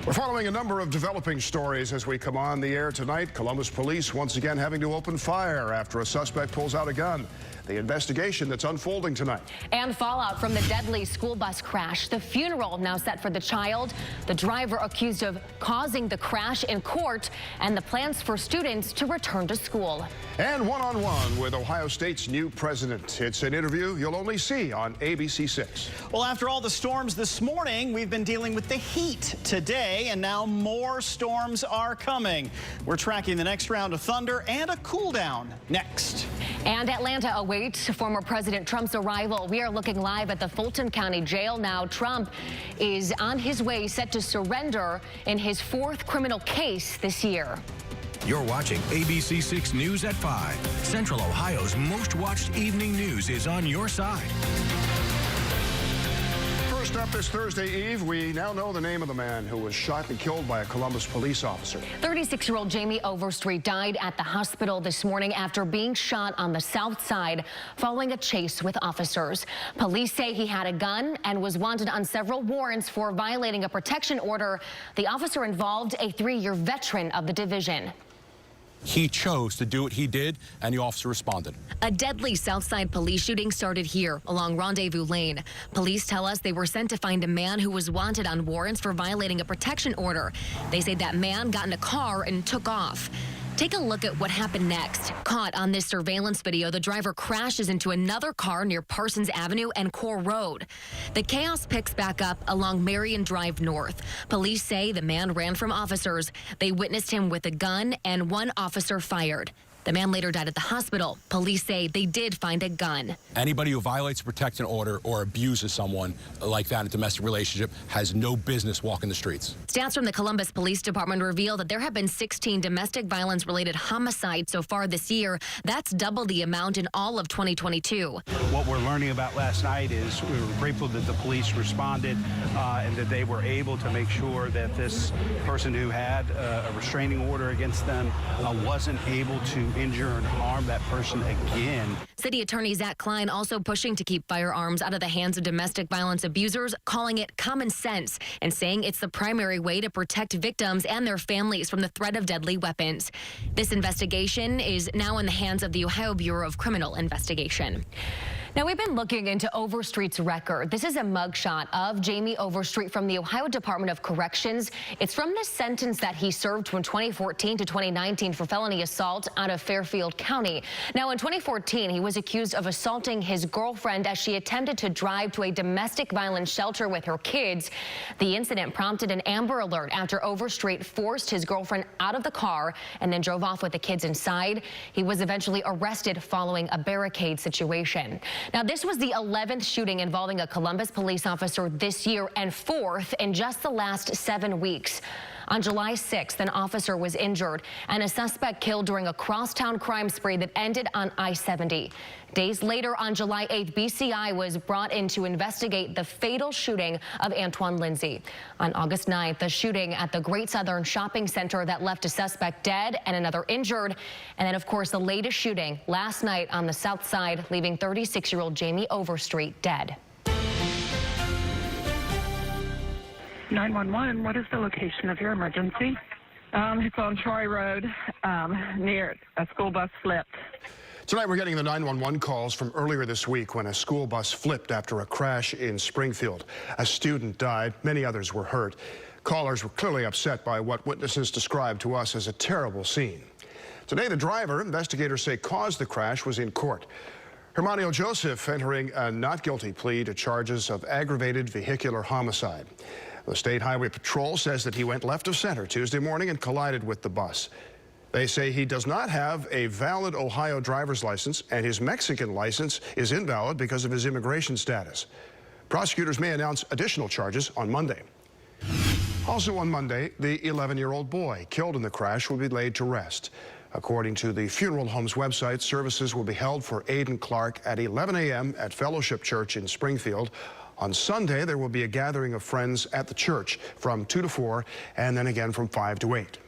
We're following a number of developing stories as we come on the air tonight. Columbus police once again having to open fire after a suspect pulls out a gun. The investigation that's unfolding tonight. And fallout from the deadly school bus crash. The funeral now set for the child, the driver accused of causing the crash in court, and the plans for students to return to school. And one-on-one with Ohio State's new president. It's an interview you'll only see on WSYX. Well, after all the storms this morning, we've been dealing with the heat today, and now more storms are coming. We're tracking the next round of thunder and a cool down next. And Atlanta awaits former President Trump's arrival. We are looking live at the Fulton County Jail now. Trump is on his way, set to surrender in his fourth criminal case this year. You're watching WSYX News at 5. Central Ohio's most watched evening news is on your side. First up this Thursday Eve, we now know the name of the man who was shot and killed by a Columbus police officer. 36-year-old Jamie Overstreet died at the hospital this morning after being shot on the south side following a chase with officers. Police say he had a gun and was wanted on several warrants for violating a protection order. The officer involved a 3-year veteran of the division. He chose to do what he did, and the officer responded. A deadly Southside police shooting started here along Rendezvous Lane. Police tell us they were sent to find a man who was wanted on warrants for violating a protection order. They say that man got in a car and took off. Take a look at what happened next. Caught on this surveillance video, the driver crashes into another car near Parsons Avenue and Core Road. The chaos picks back up along Marion Drive North. Police say the man ran from officers. They witnessed him with a gun and one officer fired. The man later died at the hospital. Police say they did find a gun. Anybody who violates a protection order or abuses someone like that in a domestic relationship has no business walking the streets. Stats from the Columbus Police Department reveal that there have been 16 domestic violence-related homicides so far this year. That's double the amount in all of 2022. What we're learning about last night is we were grateful that the police responded and that they were able to make sure that this person who had a restraining order against them wasn't able to injure and harm that person again. City Attorney Zach Klein also pushing to keep firearms out of the hands of domestic violence abusers, calling it common sense and saying it's the primary way to protect victims and their families from the threat of deadly weapons. This investigation is now in the hands of the Ohio Bureau of Criminal Investigation. Now, we've been looking into Overstreet's record. This is a mugshot of Jamie Overstreet from the Ohio Department of Corrections. It's from the sentence that he served from 2014 to 2019 for felony assault out of Fairfield County. Now, in 2014, he was accused of assaulting his girlfriend as she attempted to drive to a domestic violence shelter with her kids. The incident prompted an Amber Alert after Overstreet forced his girlfriend out of the car and then drove off with the kids inside. He was eventually arrested following a barricade situation. Now, this was the 11th shooting involving a Columbus police officer this year and 4th in just the last 7 weeks. On July 6th, an officer was injured and a suspect killed during a crosstown crime spree that ended on I-70. Days later, on July 8th, BCI was brought in to investigate the fatal shooting of Antoine Lindsay. On August 9th, the shooting at the Great Southern Shopping Center that left a suspect dead and another injured. And then, of course, the latest shooting last night on the south side, leaving 36-year-old Jamie Overstreet dead. 911, what is the location of your emergency? It's on Troy Road, near a school bus flipped. Tonight we're getting the 911 calls from earlier this week when a school bus flipped after a crash in Springfield. A student died, many others were hurt. Callers were clearly upset by what witnesses described to us as a terrible scene. Today the driver, investigators say, caused the crash was in court. Hermanio Joseph entering a not guilty plea to charges of aggravated vehicular homicide. The State Highway Patrol says that he went left of center Tuesday morning and collided with the bus. They say he does not have a valid Ohio driver's license, and his Mexican license is invalid because of his immigration status. Prosecutors may announce additional charges on Monday. Also on Monday, the 11-year-old boy killed in the crash will be laid to rest. According to the funeral home's website, services will be held for Aiden Clark at 11 a.m. at Fellowship Church in Springfield. On Sunday, there will be a gathering of friends at the church from 2 to 4 and then again from 5 to 8.